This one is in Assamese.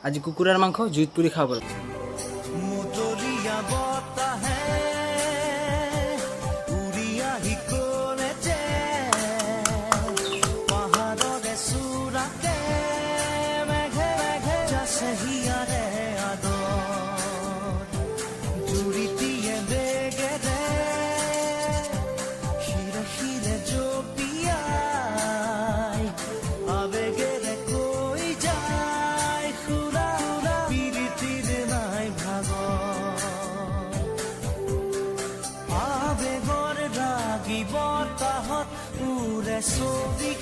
আজি কুকুৰাৰ মাংস জুইত পুৰি খাব পাৰোঁ। বতাহত উৰে ছবি